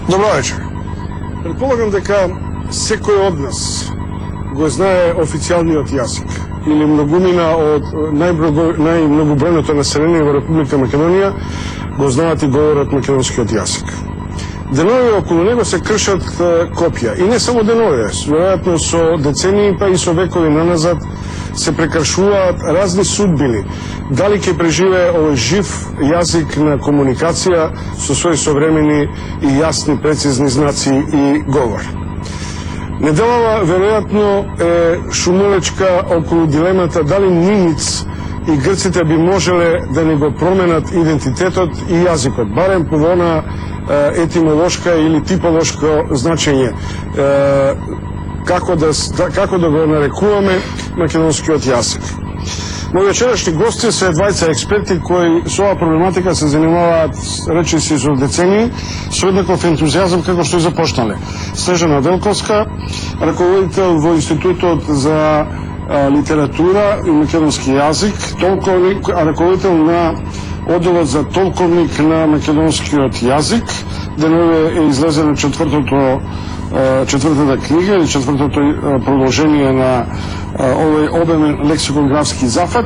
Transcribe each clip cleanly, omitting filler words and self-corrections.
Добро вечер. Предполагам дека секој од нас го знае официјалниот јазик или многумина од најмногобројното население во Република Македонија го знаат и говорат македонскиот јазик. Денови околу него се кршат копија и не само денови, веројатно со децении па и со векови наназад се прекршуваат разни судбини. Дали ќе преживее овој жив јазик на комуникација со своји современи и јасни, прецизни знаци и говор. Неделава веројатно е шумолечка околу дилемата дали Нимиц и грците би можеле да ни го променат идентитетот и јазикот, барем по она етимолошка или типолошко значење, како да го нарекуваме македонскиот јазик. Мои вечерашни гости се двајца експерти кои со оваа проблематика се занимаваат речиси со децении, со еднаков ентузијазам како што и започнале. Снежана Велковска, раководител во Институтот за литература и македонски јазик, толковник, раководител на одделот за толковник на македонскиот јазик. Денове е излезена четвртата книга или четвртото продолжение на овој обемен лексикографски зафат.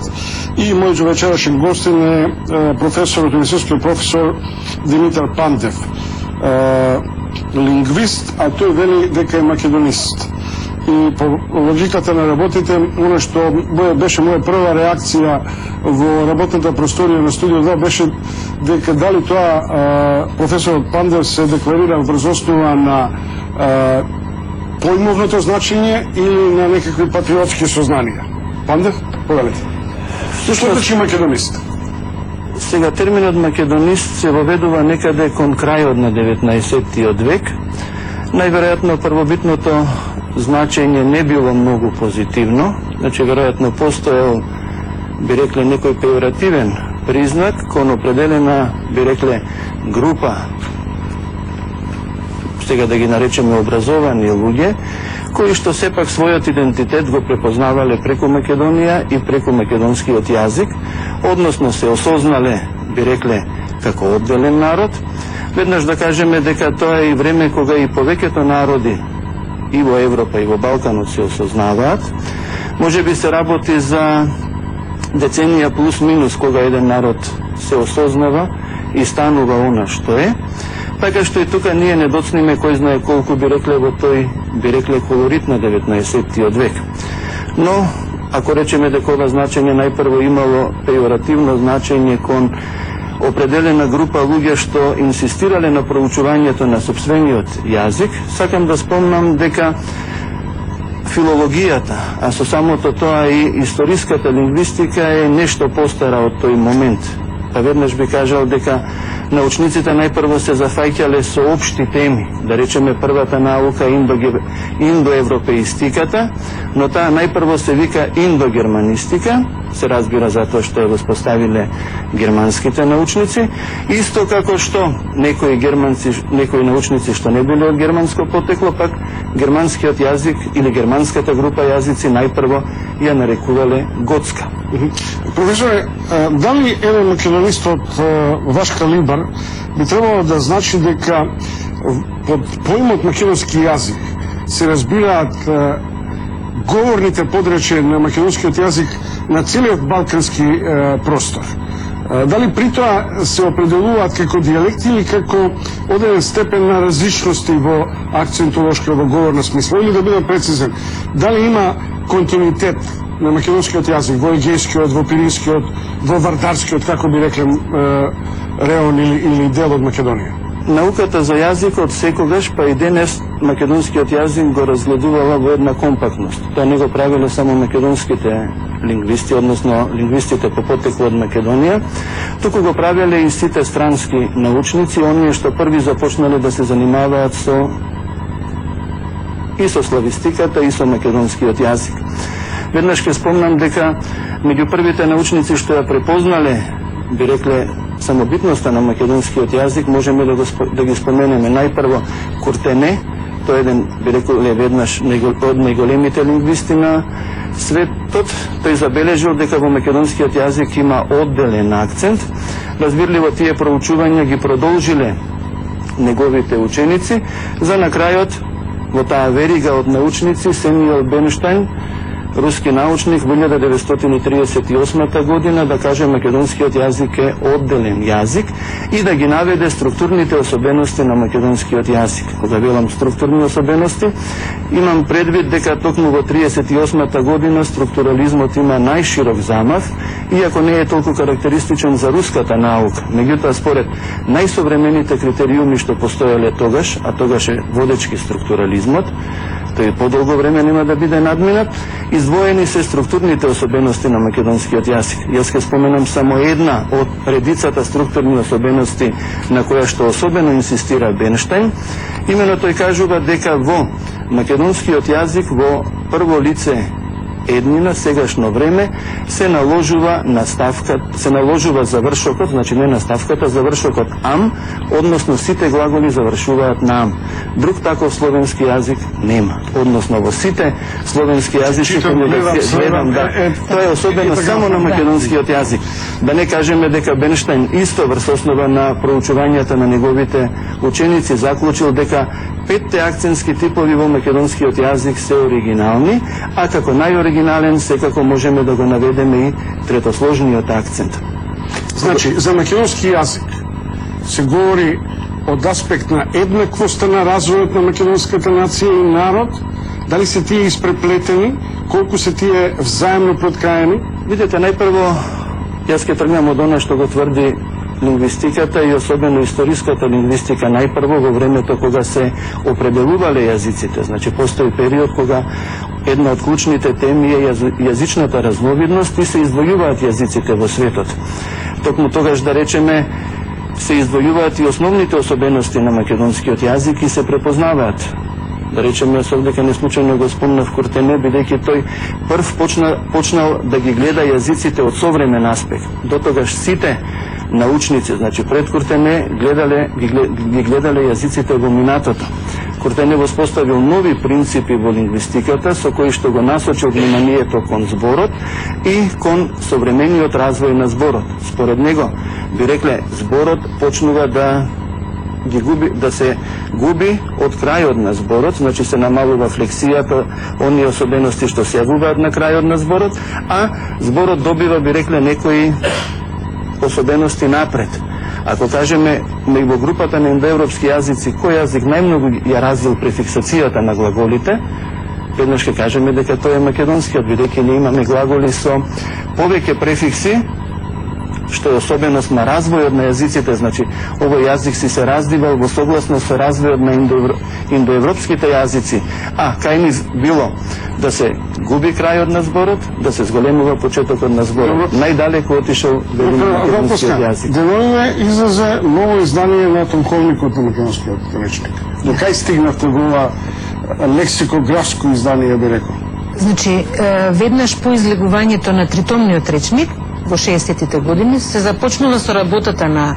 И мој вечерашен гостин е професорот, универзитетскиот професор Димитар Пандев, лингвист, а тој вели дека е македонист. И по логиката на работите, оно што беше моја прва реакција во работната просторија на Студио 2 беше дека дали тоа професорот Пандев се декларира врз основа на поимовното значење или на некакви патриотски сознанија. Пандев, повелете. Што значи македонист? Сега, терминот македонист се воведува некаде кон крајот на 19-тиот век. Најверојатно првобитното значење не било многу позитивно, значи веројатно постоел, би рекле, некој пејоративен признак кон определена, би рекле, група, сега да ги наречеме образовани луѓе, кои што сепак својот идентитет го препознавале преку Македонија и преку македонскиот јазик, односно се осознале, би рекле, како одделен народ. Веднаш да кажеме дека тоа е и време кога и повеќето народи и во Европа и во Балканот се осознаваат. Може би се работи за деценија плюс-минус кога еден народ се осознава и станува она што е. Така што и тука ние не доцниме кој знае колку, би рекле, во тој, би рекле, колорит на 19-тиот век. Но, ако речеме дека ова значење најпрво имало пејоративно значење кон определена група луѓе што инсистирале на проучувањето на сопствениот јазик, сакам да спомнам дека филологијата, а со самото тоа и историската лингвистика е нешто постара од тој момент. Па веднаш би кажал дека научниците најпрво се зафаќале со општи теми, да речеме првата наука индоевропеистиката, но таа најпрво се вика индогерманистика, се разбира затоа што ја воспоставиле германските научници, исто како што некои научници што не биле од германско потекло, пак германскиот јазик или германската група јазици најпрво ја нарекувале готска. Професоре, дали еден македонист од ваш калибар би требало да значи дека под поимот македонски јазик се разбираат говорните подречја на македонскиот јазик на целиот балкански простор? Дали при тоа се определуваат како дијалекти или како одреден степен на различности во акцентолошка, во говорна смисла? Или да бидам прецизен, дали има континуитет на македонскиот јазик во егејскиот, во пиринскиот, во вардарскиот, како би рекле, реон или дел од Македонија? Науката за јазикот секогаш, па и денес, македонскиот јазик го разгледувала во една компактност. Тоа не го правиле само македонските лингвисти, односно лингвистите по потекло од Македонија, туку го правиле и сите странски научници, оние што први започнале да се занимаваат и со славистиката и со македонскиот јазик. Веднаш ке спомнам дека меѓу првите научници што ја препознале, би рекле, самобитноста на македонскиот јазик, можеме да ги споменеме најпрво Куртене, тој е еден, би рекле, веднаш од најголемите лингвисти на светот. Тој забележил дека во македонскиот јазик има одделен акцент. Разбирливо, тие проучувања ги продолжиле неговите ученици, за на крајот во таа верига од научници Семјуел Бенштајн, руски научник, во 1938 година да каже македонскиот јазик е одделен јазик и да ги наведе структурните особености на македонскиот јазик. Кога велам структурни особености, имам предвид дека токму во 1938 година структурализмот има најширок замав, иако не е толку карактеристичен за руската наука. Меѓутоа, според најсовремените критериуми што постоеле тогаш, а тогаш е водечки структурализмот, тој подолго време нема да биде надминат, издвоени се структурните особености на македонскиот јазик. Јас ќе споменам само една од редицата структурни особености на која што особено инсистира Бенштајн. Имено тој кажува дека во македонскиот јазик во прво лице еднина, сегашно време, се наложува завршокот, значи не наставката, завршокот ам, односно сите глаголи завршуваат на ам. Друг таков словенски јазик нема. Односно во сите словенски јазици, гледам, да, тоа е особено само на македонскиот јазик. Да не кажеме дека Бенштајн исто врз основа на проучувањата на неговите ученици заклучил дека 5 акцентски типови во македонскиот јазик се оригинални, а како најоригинален секако можеме да го наведеме и третосложниот акцент. Значи, за македонски јазик се говори од аспект на еднаквоста на развојот на македонската нација и народ, дали се тие испреплетени, колку се тие взаемно проткаени? Видете, најпрво, јас ќе тргнам од она што го тврди лингвистиката и особено историската лингвистика најпрво во времето кога се определувале јазиците. Значи, постои период кога една од клучните теми е јазичната разновидност и се издвојуваат јазиците во светот. Токму тогаш, да речеме, се издвојуваат и основните особености на македонскиот јазик и се препознаваат. Да речеме, јас овдека не случајно го спомнав Куртене, бидејќи тој прв почнал да ги гледа јазиците од современ аспект. До тогаш сите научници, значи пред Куртене, ги гледале јазиците во минатото. Куртене воспоставил нови принципи во лингвистиката со кои што го насочил вниманието кон зборот и кон современиот развој на зборот. Според него, би рекле, зборот почнува да се губи од крајот на зборот, значи се намалува флексијата, оние особености што се јавуваат на крајот на зборот, а зборот добива, би рекле, некои особености напред. Ако кажеме во групата на индоевропски јазици, кој јазик најмногу ја развил префиксацијата на глаголите, веднаш ќе кажеме дека тој е македонскиот, бидејќи ние имаме глаголи со повеќе префикси, што е особеност на развојот на јазиците. Значи, овој јазик си се раздивал во согласно со развојот на индоевропските јазици, а кај ни било да се губи крајот на зборот, да се зголемува почетокот на зборот. Најдалеку отишол македонскиот јазик. Деновиве излезе ново издание на томковникот на македонскиот речник. До кај стигнавте во ова лексикографско издание, би рекол? Значи, веднаш по излегувањето на тритомниот речник, во 60-тите години, се започнува со работата на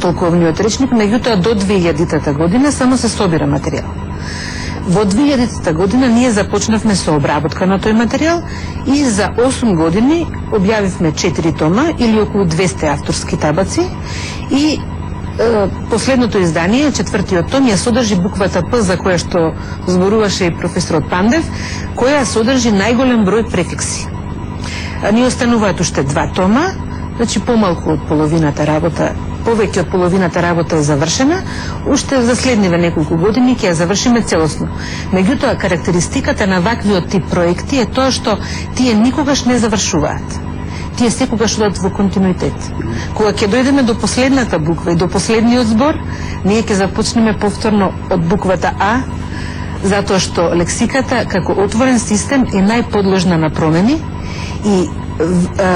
толковниот речник, меѓутоа до 2000-та година само се собира материјал. Во 2000-та година ние започнавме со обработка на тој материјал и за 8 години објавивме 4 тома или околу 200 авторски табаци и последното издание, четвртиот том, ја содржи буквата П, за која што зборуваше и професорот Пандев, која содржи најголем број префикси. Ни остануваат уште 2 тома, значи помалку од половината работа, повеќе од половината работа е завршена, уште за следниве неколку години ќе ја завршиме целосно. Меѓутоа, карактеристиката на ваквиот тип проекти е тоа што тие никогаш не завршуваат. Тие секогаш одат во континуитет. Кога ќе дојдеме до последната буква и до последниот збор, ние ќе започнеме повторно од буквата А, затоа што лексиката како отворен систем е најподложна на промени и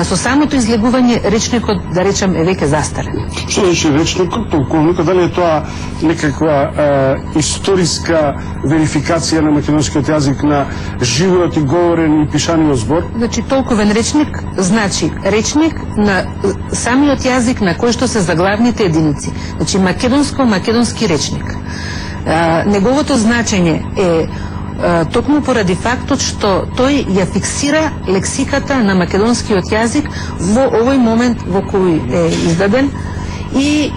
со самото излегување речникот, да речем, е веќе застарен. Што значи речникот, толковникот, дали е тоа некаква историска верификација на македонскиот јазик на живиот и говорен и пишаниот збор? Значи, толковен речник значи речник на самиот јазик на кој што се заглавните единици. Значи, македонски речник. Неговото значење е токму поради фактот што тој ја фиксира лексиката на македонскиот јазик во овој момент во кој е издаден и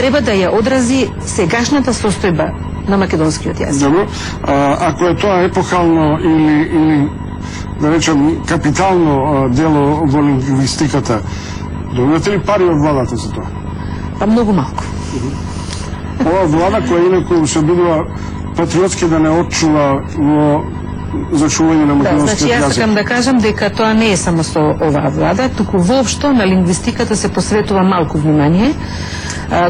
треба да ја одрази сегашната состојба на македонскиот јазик. Добро. Ако е тоа епохално или да речем капитално дело во лингвистиката, добивате ли пари од владата за тоа? Па многу малку. Ова влада која инаку се обидува патриотски да не отчува во зачување на Да, значи македонскиот јас јазик. сакам да кажам дека тоа не е само со оваа влада, туку воопшто на лингвистиката се посветува малку внимание.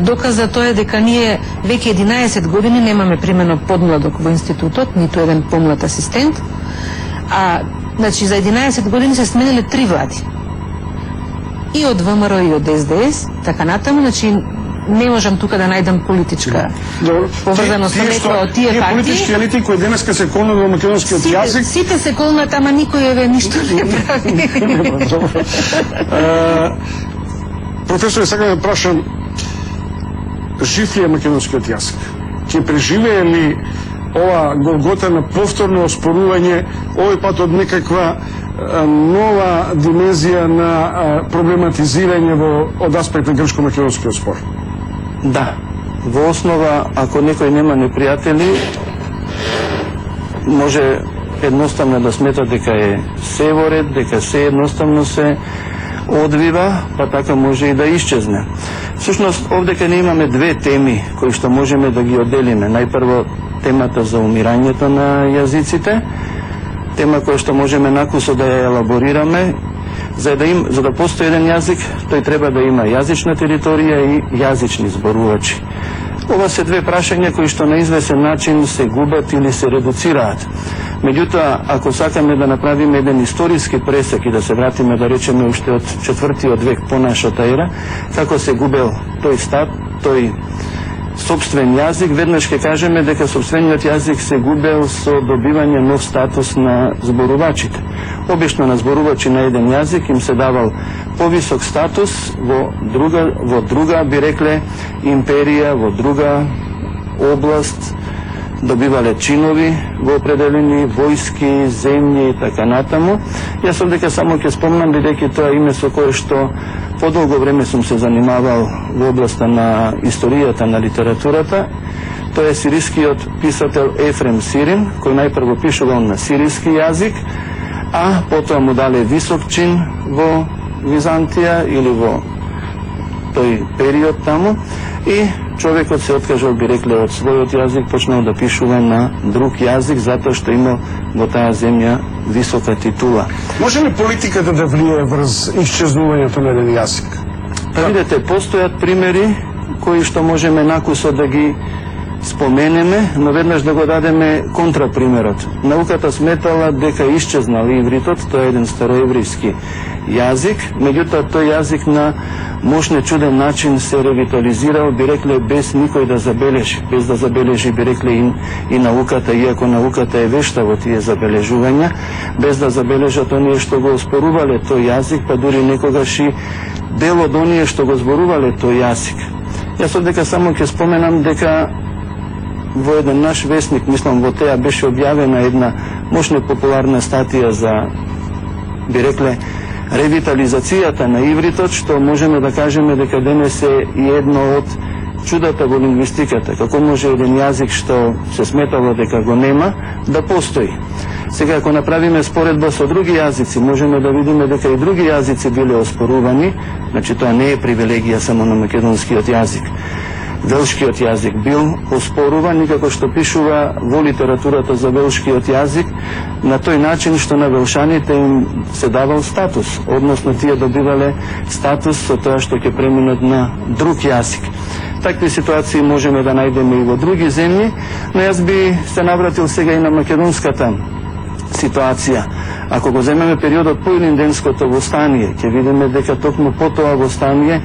Доказ за тоа е дека ние веќе 11 години немаме примено подмладок во институтот, ниту еден помлад асистент. Значи за 11 години се смениле 3 влади. И од ВМРО и од СДС, така натаму, значи не можам тука да најдам политичка поврзаност со некоја од тие партии. Политички елити кои денеска се колнат во македонскиот јазик. Сите се колнат, ама никој еве ништо не прави. Професоре, сакам да прашам, жив ли е македонскиот јазик? Ќе преживее ли ова голгота на повторно оспорување, овој пат од некаква нова димензија на проблематизирање од аспект на грчко-македонскиот спор? Да, во основа, ако некој нема непријатели, може едноставно да смета дека е се во ред, дека се едноставно се одвива, па така може и да исчезне. Всушност, овдека не имаме две теми кои што можеме да ги одделиме. Најпрво, темата за умирањето на јазиците, тема која што можеме накусо да ја елаборираме. За да постои еден јазик, тој треба да има јазична територија и јазични зборувачи. Ова се две прашања кои што на извесен начин се губат или се редуцираат. Меѓутоа, ако сакаме да направиме еден историски пресек и да се вратиме, да речеме, уште од 4. век по нашата ера, како се губел тој собствен јазик, веднаш ќе кажеме дека собствениот јазик се губел со добивање нов статус на зборувачите. Обично на зборувачи на еден јазик им се давал повисок статус во друга, би рекле, империја, во друга област, добивале чинови во определени војски, земји и така натаму. Јас овдека само ќе спомнам, бидејќи тоа име со кое што подолго време сум се занимавал во областа на историјата на литературата. Тој е сирискиот писател Ефрем Сирин, кој најпрво пишувал на сириски јазик, а потоа му дале висок чин во Византија или во тој период таму, и човекот се откажал, би рекле, од својот јазик, почнал да пишува на друг јазик, затоа што имал во таа земја висока титула. Може ли политиката да влие врз исчезнувањето на еден јазик? Па видете, постојат примери кои што можеме накусо да ги споменеме, но веднаш да го дадеме контрапримерот. Науката сметала дека исчезнал ивритот, тоа е еден староевријски јазик, меѓутоа тој јазик на мощне чуден начин се ревитализирал, би рекле, без никој да забележи, без да забележи, би рекле, и науката, иако науката е вешта во тие забележувања, без да забележат оние што го оспорувале тој јазик, па дури некогаш и дел од оние што го зборувале тој јазик. Јас одека само ќе споменам дека во еден наш вестник, мислам во теа беше објавена една мощна популарна статија за, би рекле, ревитализацијата на ивритот, што можеме да кажеме дека денес е и едно од чудата во лингвистиката. Како може еден јазик што се сметало дека го нема, да постои. Сега, ако направиме споредба со други јазици, можеме да видиме дека и други јазици биле оспорувани, значи тоа не е привилегија само на македонскиот јазик. Велшкиот јазик бил оспоруван и како што пишува во литературата за велшкиот јазик, на тој начин што на велшаните им се давал статус, односно тие добивале статус со тоа што ќе преминат на друг јазик. Такви ситуации можеме да најдеме и во други земји, но јас би се навратил сега и на македонската ситуација. Ако го земеме периодот по Илинденското востание, ќе видиме дека токму по тоа востание